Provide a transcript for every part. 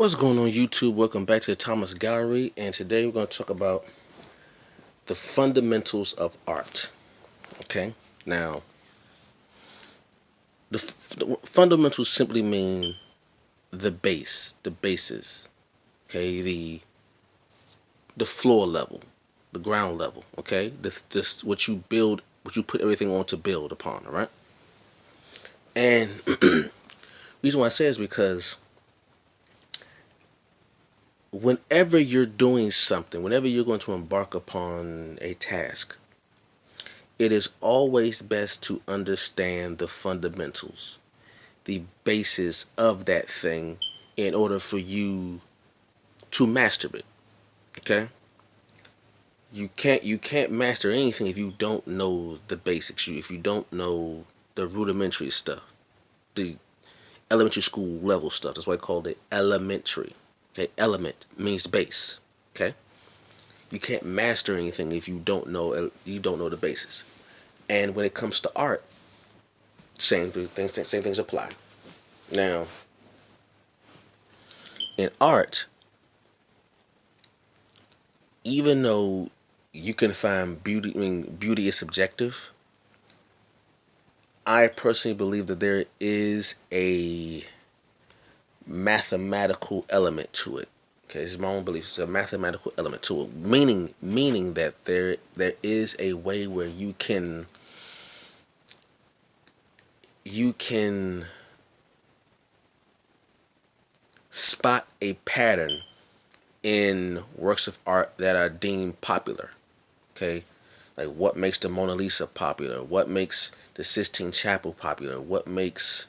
What's going on YouTube? Welcome back to the Thomas Gallery, and today we're going to talk about the fundamentals of art. Okay, now the fundamentals simply mean the base, the basis. Okay, the floor level, the ground level. Okay, this what you build, what you put everything on to build upon. All right, and reason why I say is because whenever you're doing something, whenever you're going to embark upon a task, it is always best to understand the fundamentals, the basis of that thing in order for you to master it. Okay? You can't master anything if you don't know the basics. If you don't know the rudimentary stuff, the elementary school level stuff. That's why I called it elementary. Okay? Element means base. Okay? You can't master anything if you don't know the basis. And when it comes to art, same things apply. Now, in art, even though you can find beauty, beauty is subjective. I personally believe that there is a mathematical element to it. Okay, this is my own belief. It's a mathematical element to it, meaning that there is a way where you can spot a pattern in works of art that are deemed popular. Okay, like what makes the Mona Lisa popular? What makes the Sistine Chapel popular? What makes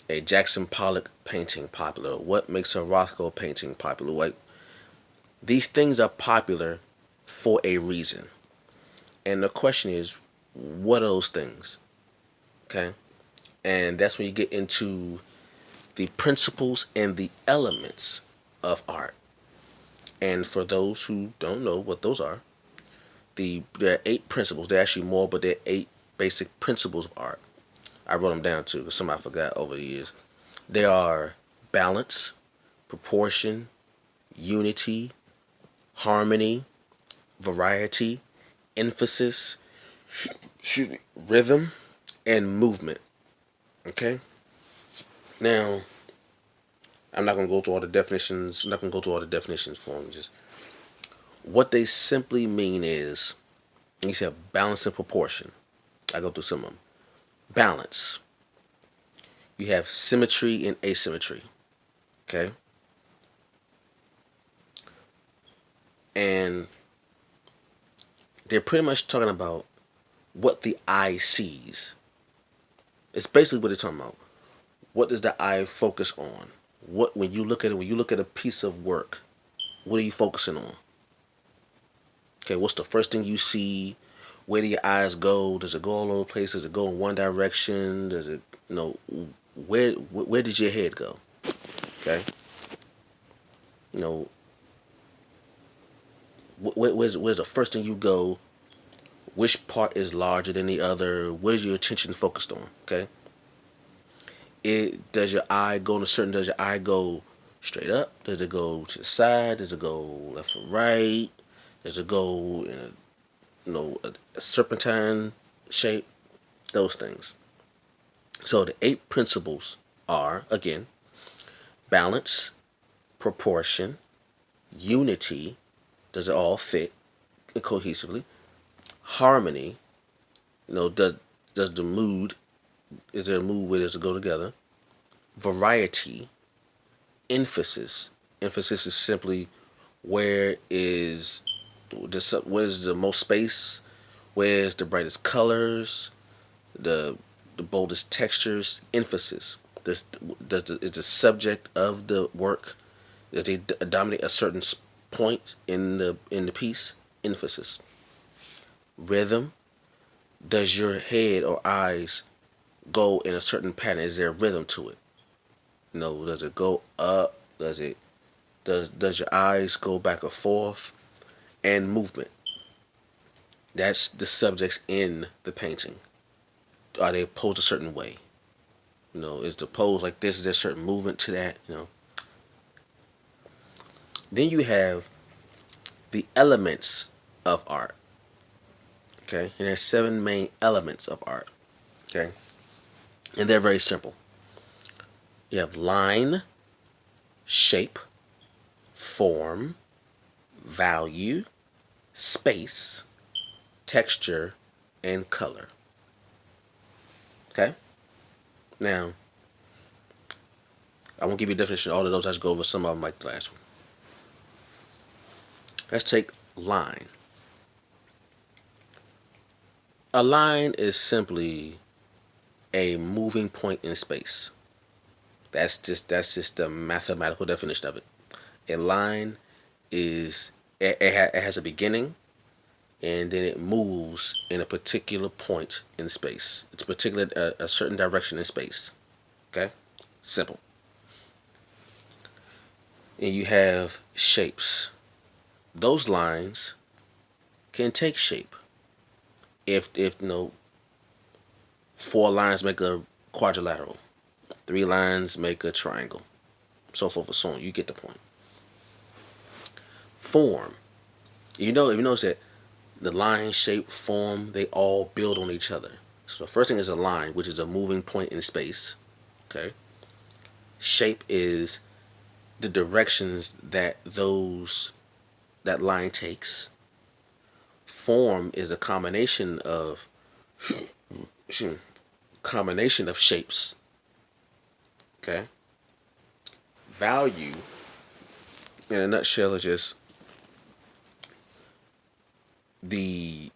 a Jackson Pollock painting popular? What makes a Rothko painting popular? Like, these things are popular for a reason. And the question is, what are those things? Okay? And that's when you get into the principles and the elements of art. And for those who don't know what those are, there are 8 principles. There are actually more, but there are 8 basic principles of art. I wrote them down too, because some I forgot over the years. They are balance, proportion, unity, harmony, variety, emphasis, rhythm, and movement. Okay? Now, I'm not going to go through all the definitions. I'm not going to go through all the definitions for them. Just what they simply mean is, you said balance and proportion. I go through some of them. Balance. You have symmetry and asymmetry. Okay? And they're pretty much talking about what the eye sees. It's basically what they're talking about. What does the eye focus on? When you look at a piece of work, what are you focusing on? Okay, what's the first thing you see? Where do your eyes go? Does it go all over the place? Does it go in one direction? Does it, where does your head go? Okay, you know, where's the first thing you go? Which part is larger than the other? What is your attention focused on? Okay, does your eye go in a certain? Does your eye go straight up? Does it go to the side? Does it go left or right? Does it go in a serpentine shape? Those things. So the 8 principles are, again, balance, proportion, unity. Does it all fit cohesively? Harmony. Does the mood? Is there a mood where does it go together? Variety. Emphasis. Emphasis is simply where is where's the most space? Where's the brightest colors? The boldest textures? Emphasis. Is the subject of the work, does they dominate a certain point in the piece? Emphasis. Rhythm. Does your head or eyes go in a certain pattern? Is there a rhythm to it? Does it go up? Does your eyes go back and forth? And movement. That's the subjects in the painting. Are they posed a certain way? Is the pose like this? Is there a certain movement to that? Then you have the elements of art. Okay, and there's 7 main elements of art. Okay, and they're very simple. You have line, shape, form, value, space, texture, and color. Okay? Now, I won't give you a definition of all of those. I'll just go over some of them like the last one. Let's take line. A line is simply a moving point in space. That's just the mathematical definition of it. A line is it has a beginning, and then it moves in a particular point in space. It's a certain direction in space. Okay, simple. And you have shapes. Those lines can take shape. If 4 lines make a quadrilateral, 3 lines make a triangle, so forth and so on. You get the point. Form. If you notice that the line, shape, form, they all build on each other. So the first thing is a line, which is a moving point in space. Okay. Shape is the directions that that line takes. Form is a combination of shapes. Okay. Value, in a nutshell, is just the,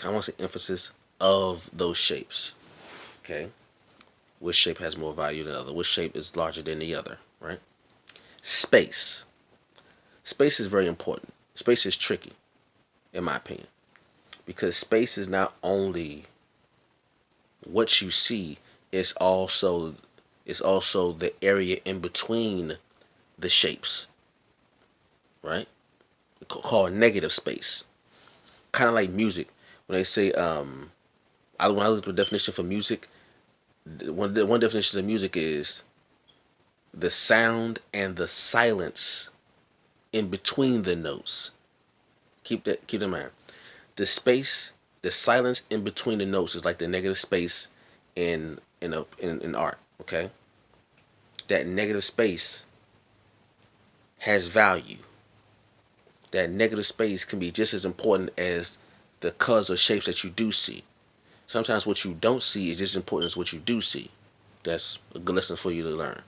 I want to say, emphasis of those shapes. Okay. Which shape has more value than the other? Which shape is larger than the other? Right. Space. Space is very important. Space is tricky, in my opinion, because space is not only what you see, it's also the area in between the shapes, right? Called negative space. Kind of like music. When they say, when I look at the definition for music, one definition of music is the sound and the silence in between the notes. Keep in mind. The space, the silence in between the notes is like the negative space in art. Okay, that negative space has value. That negative space can be just as important as the colors or shapes that you do see. Sometimes what you don't see is just as important as what you do see. That's a good lesson for you to learn.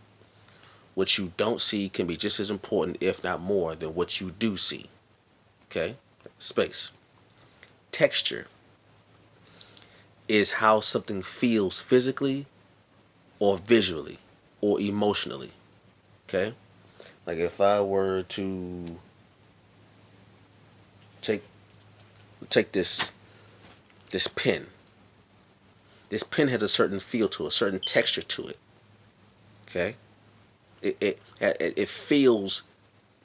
What you don't see can be just as important, if not more, than what you do see. Okay? Space. Texture is how something feels physically or visually or emotionally. Okay? Like if I were to take this pen. This pen has a certain feel to it, a certain texture to it. Okay? It feels,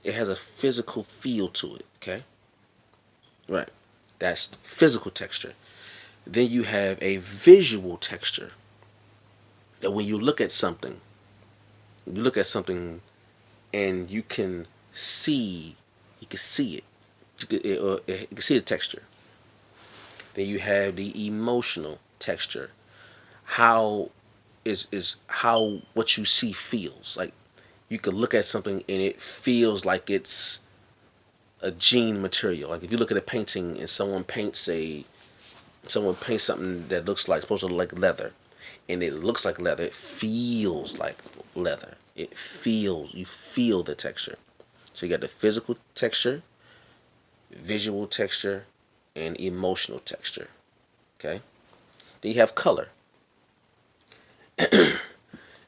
it has a physical feel to it. Okay? Right. That's physical texture. Then you have a visual texture. That when you look at something and you can see it. You can see the texture. Then you have the emotional texture. How is how what you see feels. Like you can look at something and it feels like it's a jean material. Like if you look at a painting and someone paints something that looks like, supposed to look like leather, and it looks like leather, it feels like leather. You feel the texture. So you got the physical texture, visual texture, and emotional texture. Okay? Then you have color.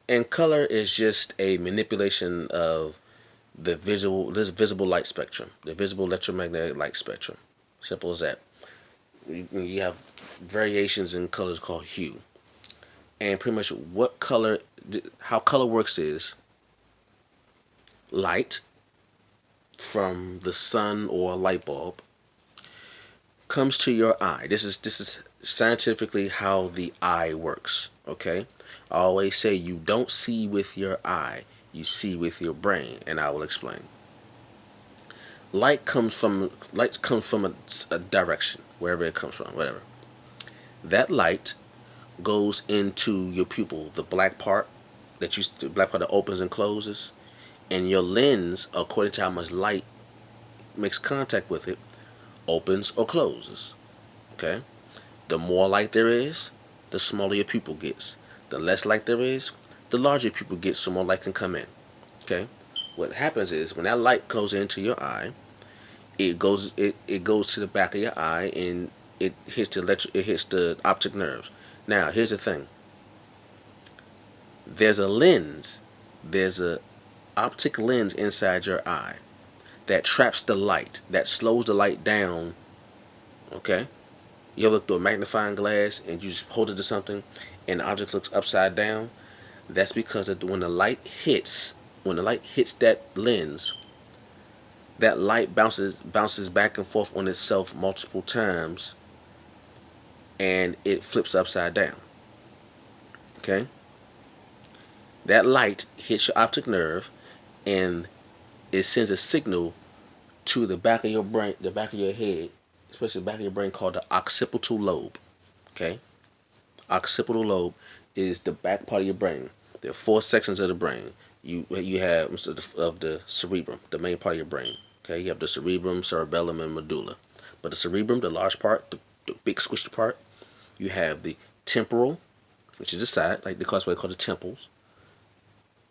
And color is just a manipulation of this visible light spectrum, the visible electromagnetic light spectrum. Simple as that. You have variations in colors called hue. And pretty much how color works is light from the sun or a light bulb comes to your eye. This is scientifically how the eye works. Okay, I always say you don't see with your eye, you see with your brain, and I will explain. Light comes from a direction, wherever it comes from, whatever. That light goes into your pupil, the black part the black part that opens and closes, and your lens, according to how much light makes contact with it, opens or closes. Okay? The more light there is, the smaller your pupil gets. The less light there is, the larger your pupil gets, so more light can come in. Okay? What happens is when that light goes into your eye, it goes to the back of your eye and it hits the optic nerves. Now, here's the thing. There's a lens, there's a optic lens inside your eye that traps the light, that slows the light down. Okay? You ever look through a magnifying glass and you just hold it to something and the object looks upside down? That's because when the light hits that lens, that light bounces back and forth on itself multiple times and it flips upside down. Okay? That light hits your optic nerve and it sends a signal to the back of your brain, the back of your head, especially the back of your brain, called the occipital lobe. Okay? Occipital lobe is the back part of your brain. There are four sections of the brain. You have of the cerebrum, the main part of your brain. Okay, you have the cerebrum, cerebellum, and medulla. But the cerebrum, the large part, the big squishy part, you have the temporal, which is the side, like what they call the temples.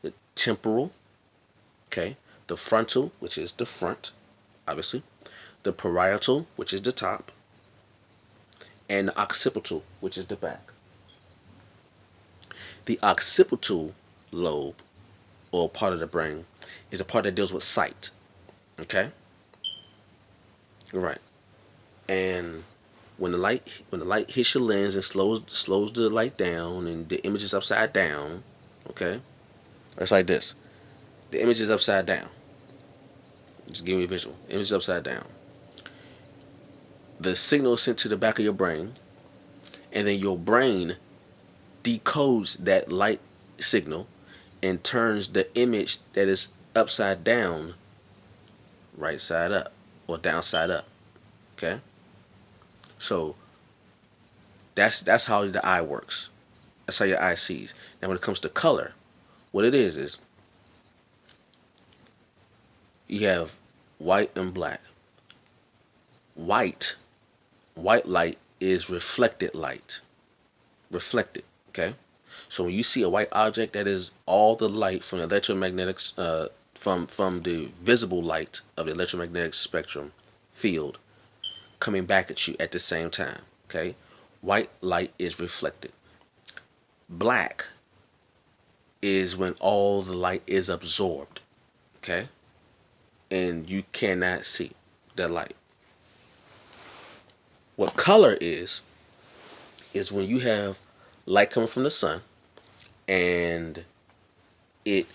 The temporal, okay, the frontal, which is the front, obviously, the parietal, which is the top, and the occipital, which is the back. The occipital lobe, or part of the brain, is a part that deals with sight. Okay? Right. And when the light hits your lens and slows the light down and the image is upside down, okay? It's like this. The image is upside down. Just give me a visual. The image is upside down. The signal is sent to the back of your brain, and then your brain decodes that light signal and turns the image that is upside down right side up or down side up. Okay? So that's how the eye works. That's how your eye sees. Now when it comes to color, what it is you have white and black. White light is reflected light. Reflected, okay? So when you see a white object, that is all the light from the electromagnetics from the visible light of the electromagnetic spectrum field coming back at you at the same time. Okay? White light is reflected. Black is when all the light is absorbed. Okay? And you cannot see that light. What color is when you have light coming from the sun and it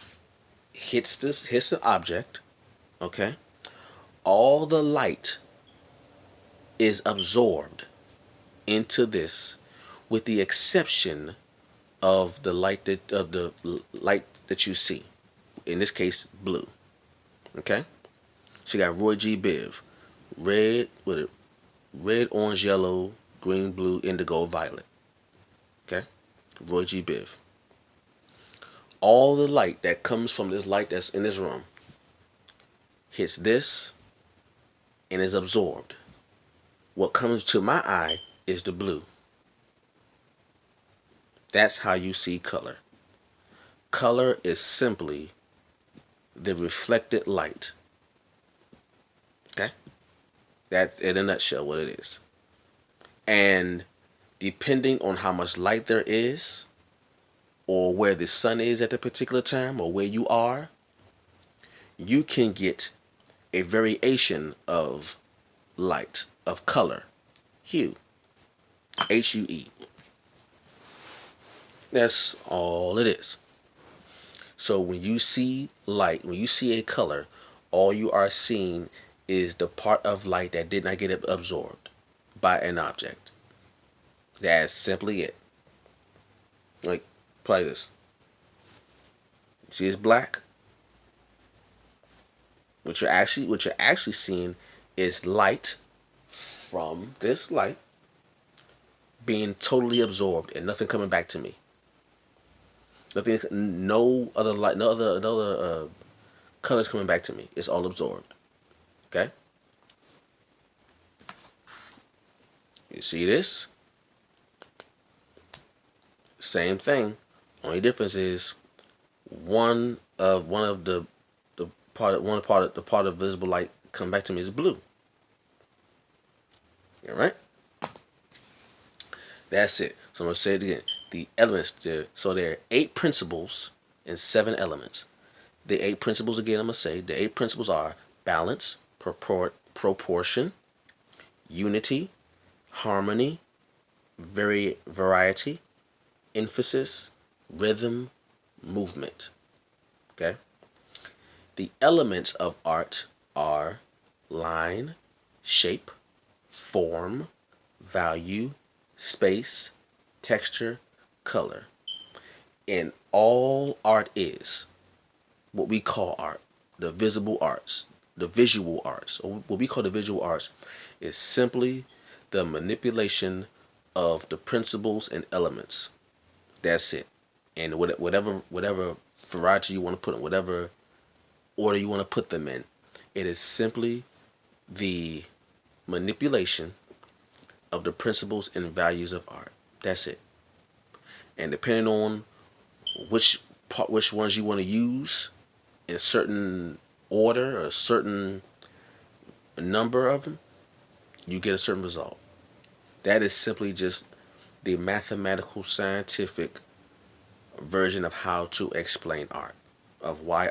hits the object, okay? All the light is absorbed into this, with the exception of the light that you see. In this case, blue. Okay? So you got Roy G. Biv. Red, orange, yellow, green, blue, indigo, violet. Okay? Roy G. Biv. All the light that comes from this light that's in this room hits this and is absorbed. What comes to my eye is the blue. That's how you see color. Color is simply the reflected light. Okay? That's in a nutshell what it is. And depending on how much light there is, or where the sun is at the particular time, or where you are, you can get a variation of light, of color, hue, HUE. That's all it is. So when you see light, when you see a color, all you are seeing is the part of light that did not get absorbed by an object. That's simply it. Like, apply this. See, it's black. What you're actually seeing is light from this light being totally absorbed and nothing coming back to me. Nothing, no other light, no other colors coming back to me. It's all absorbed. Okay. You see this? Same thing. Only difference is one of the part of visible light come back to me is blue. All right. That's it. So I'm gonna say it again. The elements there. So there are 8 principles and 7 elements. The 8 principles again. I'm gonna say the 8 principles are balance, proportion, unity, harmony, variety, emphasis, rhythm, movement. Okay. The elements of art are line, shape, form, value, space, texture, color. And all art is what we call art, the visible arts, the visual arts, or what we call the visual arts, is simply the manipulation of the principles and elements. That's it. And whatever variety you want to put in, whatever order you want to put them in, it is simply the manipulation of the principles and values of art. That's it. And depending on which ones you want to use in a certain order or a certain number of them, you get a certain result. That is simply just the mathematical, scientific version of how to explain art, of why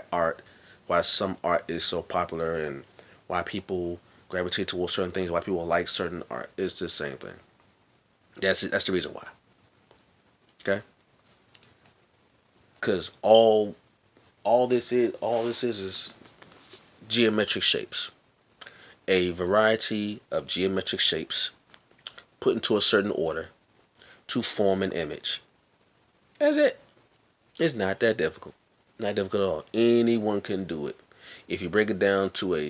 some art is so popular and why people gravitate towards certain things, why people like certain art. It's the same thing. That's it. That's the reason why. Okay? Because all this is geometric shapes. A variety of geometric shapes put into a certain order to form an image. That's it. It's not that difficult. Not difficult at all. Anyone can do it. If you break it down to a